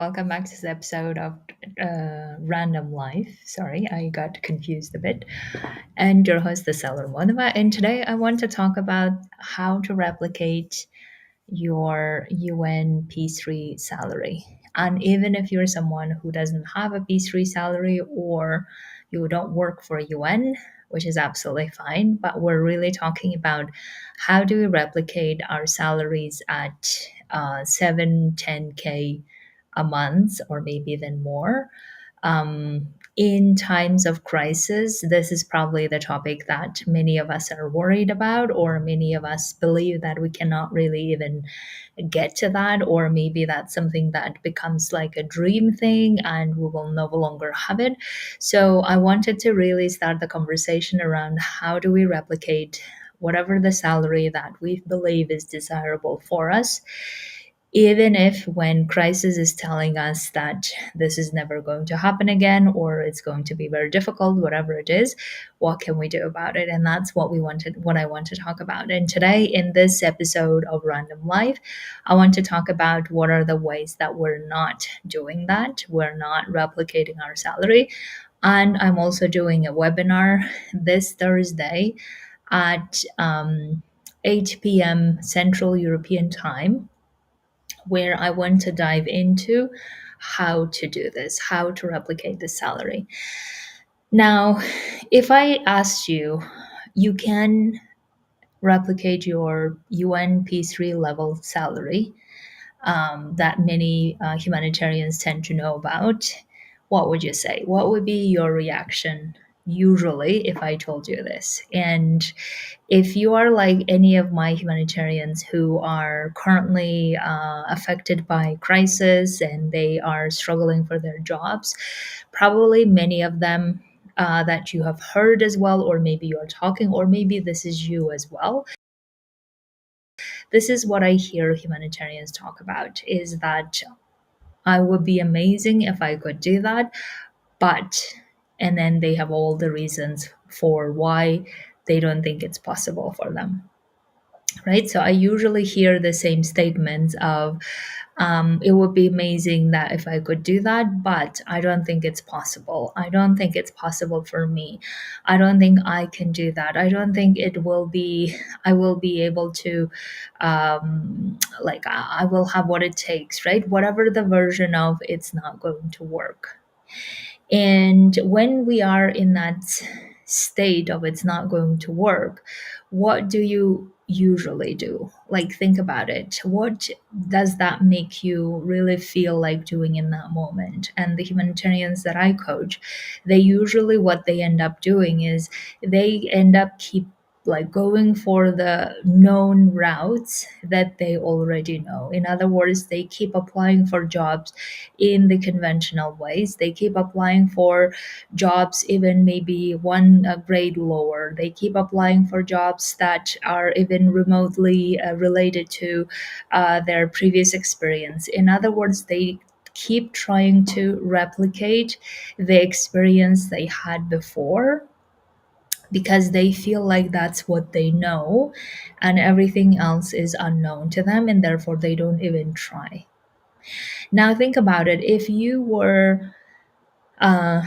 Welcome back to this episode of Random Life. Sorry, I got confused a bit. And your host is Seller Monova. And today I want to talk about how to replicate your UN P3 salary. And even if you're someone who doesn't have a P3 salary or you don't work for UN, which is absolutely fine, but we're really talking about how do we replicate our salaries at 7, 10K a month or maybe even more. In times of crisis, this is probably the topic that many of us are worried about, or many of us believe that we cannot really even get to that, or maybe that's something that becomes like a dream thing and we will no longer have it. So, I wanted to really start the conversation around how do we replicate whatever the salary that we believe is desirable for us, even if when crisis is telling us that this is never going to happen again or it's going to be very difficult, whatever it is, what can we do about it? And that's what I want to talk about. And today in this episode of Random Life, I want to talk about what are the ways that we're not doing that, we're not replicating our salary. And I'm also doing a webinar this Thursday at 8 p.m. Central European Time, where I want to dive into how to do this, how to replicate the salary. Now, if I asked you, you can replicate your UN P3 level salary that many humanitarians tend to know about, what would you say? What would be your reaction usually if I told you this? And if you are like any of my humanitarians who are currently affected by crisis and they are struggling for their jobs, probably many of them that you have heard as well, or maybe you're talking, or maybe this is you as well. This is what I hear humanitarians talk about, is that I would be amazing if I could do that, but, and then they have all the reasons for why they don't think it's possible for them. Right? So I usually hear the same statements of, it would be amazing that if I could do that, but I don't think it's possible. I don't think it's possible for me. I don't think I can do that. I don't think I will be able to, like, I will have what it takes, right? Whatever the version of it's not going to work. And when we are in that state of it's not going to work, what do you usually do? Like, think about it. What does that make you really feel like doing in that moment? And the humanitarians that I coach, they usually, what they end up doing is they end up keep like going for the known routes that they already know. In other words, they keep applying for jobs in the conventional ways. They keep applying for jobs, even maybe one grade lower. They keep applying for jobs that are even remotely related to their previous experience. In other words, they keep trying to replicate the experience they had before because they feel like that's what they know and everything else is unknown to them, and therefore they don't even try. Now think about it. If you were uh,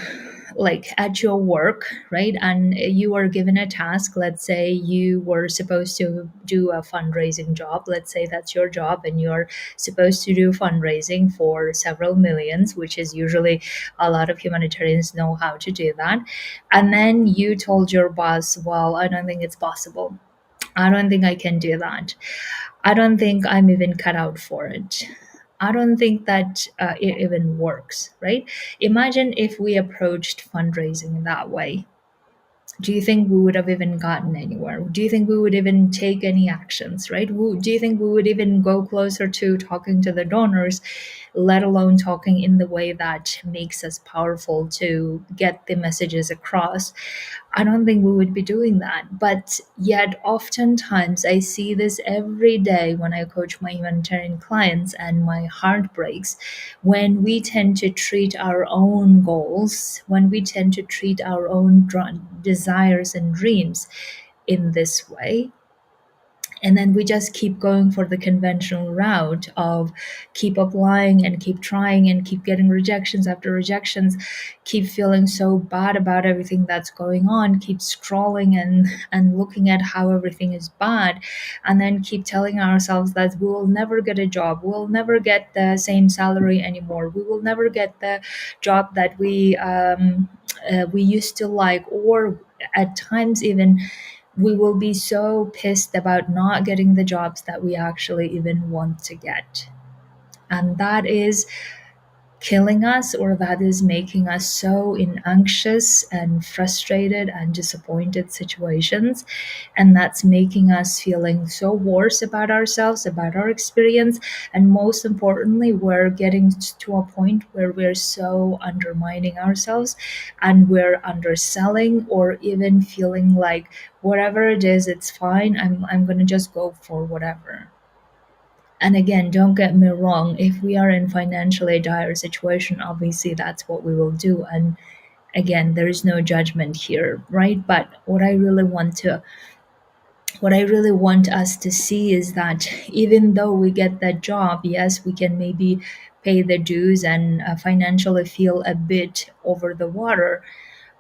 like at your work, right, and you were given a task, let's say you were supposed to do a fundraising job, let's say that's your job, and you're supposed to do fundraising for several millions, which is usually a lot of humanitarians know how to do that. And then you told your boss, well, I don't think it's possible. I don't think I can do that. I don't think I'm even cut out for it. I don't think that it even works, right? Imagine if we approached fundraising that way. Do you think we would have even gotten anywhere? Do you think we would even take any actions, right? Do you think we would even go closer to talking to the donors, let alone talking in the way that makes us powerful to get the messages across? I don't think we would be doing that. But yet, oftentimes, I see this every day when I coach my humanitarian clients, and my heart breaks when we tend to treat our own goals, when we tend to treat our own desires and dreams in this way. And then we just keep going for the conventional route of keep applying and keep trying and keep getting rejections after rejections, keep feeling so bad about everything that's going on, keep scrolling and looking at how everything is bad, and then keep telling ourselves that we will never get a job, we'll never get the same salary anymore, we will never get the job that we used to like, or at times even we will be so pissed about not getting the jobs that we actually even want to get. And that is killing us, or that is making us so in anxious and frustrated and disappointed situations, and that's making us feeling so worse about ourselves, about our experience, and most importantly we're getting to a point where we're so undermining ourselves and we're underselling, or even feeling like whatever it is, it's fine, I'm going to just go for whatever. And again, don't get me wrong, if we are in financially dire situation, obviously that's what we will do. And again, there is no judgment here, right? But what I really want us to see is that even though we get that job, yes, we can maybe pay the dues and financially feel a bit over the water,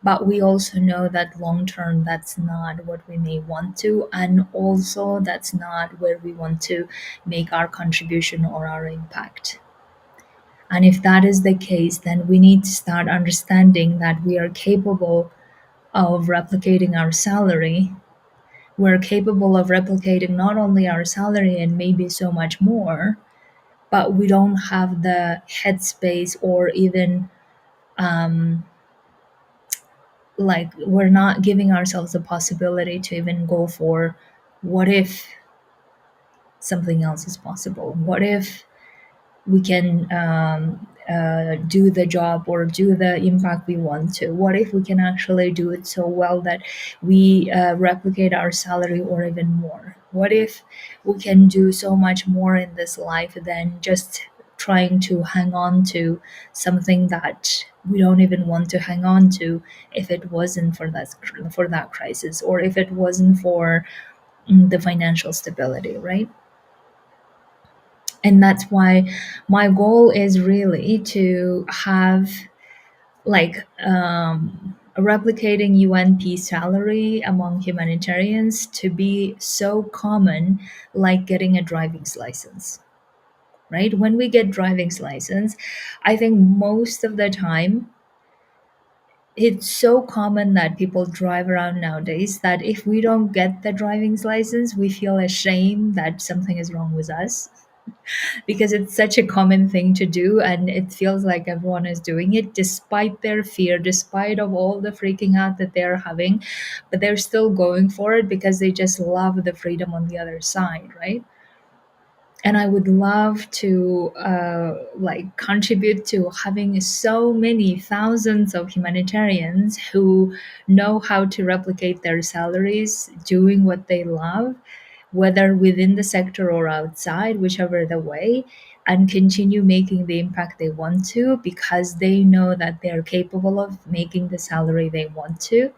but we also know that long term that's not what we may want to, and also that's not where we want to make our contribution or our impact. And if that is the case, then we need to start understanding that we are capable of replicating our salary. We're capable of replicating not only our salary and maybe so much more, but we don't have the headspace, or even um, like we're not giving ourselves the possibility to even go for what if something else is possible, what if we can do the job or do the impact we want to, what if we can actually do it so well that we replicate our salary or even more, what if we can do so much more in this life than just trying to hang on to something that we don't even want to hang on to, if it wasn't for that crisis, or if it wasn't for the financial stability, right? And that's why my goal is really to have like replicating UN peace salary among humanitarians to be so common, like getting a driver's license, right? When we get driver's license, I think most of the time it's so common that people drive around nowadays that if we don't get the driving's license, we feel ashamed that something is wrong with us, because it's such a common thing to do and it feels like everyone is doing it despite their fear, despite of all the freaking out that they're having, but they're still going for it because they just love the freedom on the other side, right? And I would love to like contribute to having so many thousands of humanitarians who know how to replicate their salaries doing what they love, whether within the sector or outside, whichever the way, and continue making the impact they want to because they know that they're capable of making the salary they want to.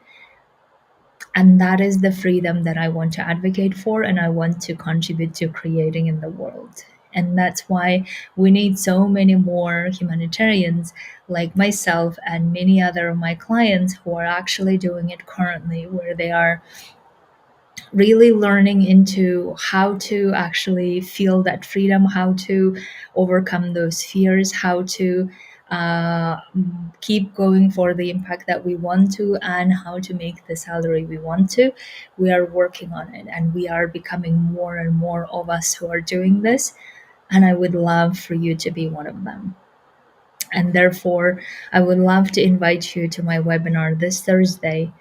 And that is the freedom that I want to advocate for and I want to contribute to creating in the world. And that's why we need so many more humanitarians like myself and many other of my clients who are actually doing it currently, where they are really learning into how to actually feel that freedom, how to overcome those fears, how to keep going for the impact that we want to, and how to make the salary we want to. We are working on it and we are becoming more and more of us who are doing this. And I would love for you to be one of them. And therefore, I would love to invite you to my webinar this Thursday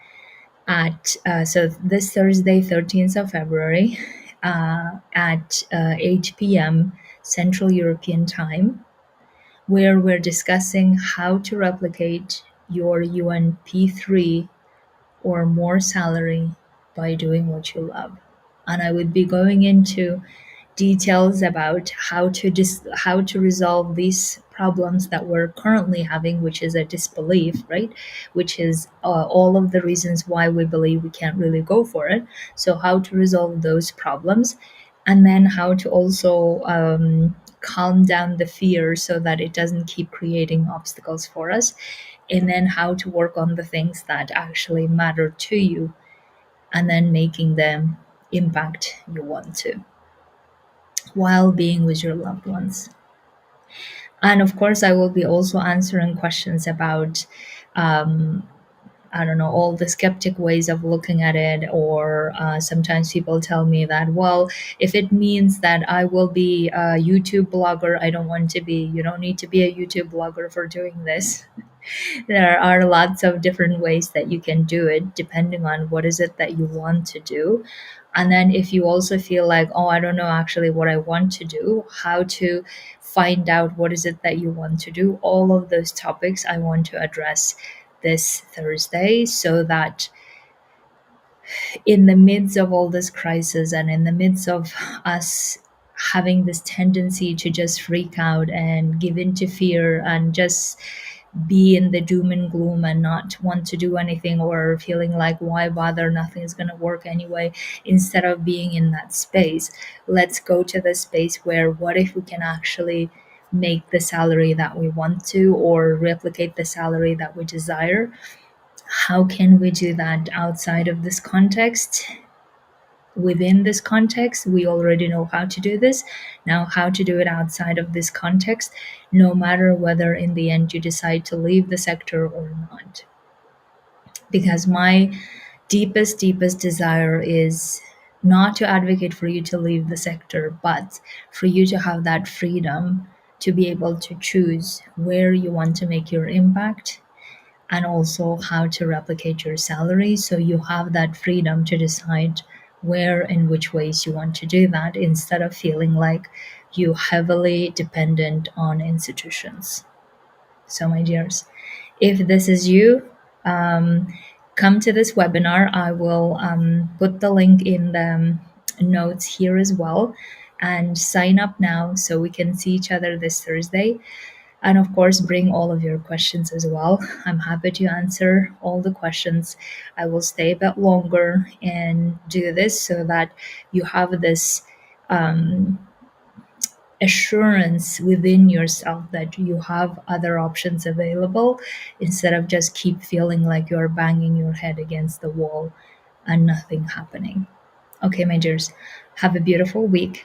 at so this Thursday, 13th of February, at 8 p.m. Central European Time, where we're discussing how to replicate your UNP3 or more salary by doing what you love. And I would be going into details about how to resolve these problems that we're currently having, which is a disbelief, right? Which is all of the reasons why we believe we can't really go for it. So how to resolve those problems, and then how to also calm down the fear so that it doesn't keep creating obstacles for us, and then how to work on the things that actually matter to you, and then making them impact you want to while being with your loved ones. And of course, I will be also answering questions about I don't know, all the skeptic ways of looking at it. Or sometimes people tell me that, well, if it means that I will be a YouTube blogger, I don't want to be. You don't need to be a YouTube blogger for doing this. There are lots of different ways that you can do it depending on what is it that you want to do. And then if you also feel like, oh, I don't know actually what I want to do, how to find out what is it that you want to do, all of those topics I want to address this Thursday, so that in the midst of all this crisis and in the midst of us having this tendency to just freak out and give in to fear and just be in the doom and gloom and not want to do anything, or feeling like why bother, nothing is going to work anyway, instead of being in that space, let's go to the space where what if we can actually make the salary that we want to, or replicate the salary that we desire. How can we do that outside of this context? Within this context, we already know how to do this. Now, how to do it outside of this context, no matter whether in the end you decide to leave the sector or not. Because my deepest desire is not to advocate for you to leave the sector, but for you to have that freedom to be able to choose where you want to make your impact, and also how to replicate your salary, so you have that freedom to decide where and which ways you want to do that, instead of feeling like you heavily dependent on institutions. So my dears, if this is you, um, come to this webinar. I will put the link in the notes here as well, and sign up now so we can see each other this Thursday. And of course, bring all of your questions as well. I'm happy to answer all the questions. I will stay a bit longer and do this so that you have this assurance within yourself that you have other options available, instead of just keep feeling like you're banging your head against the wall and nothing happening. Okay, my dears, have a beautiful week.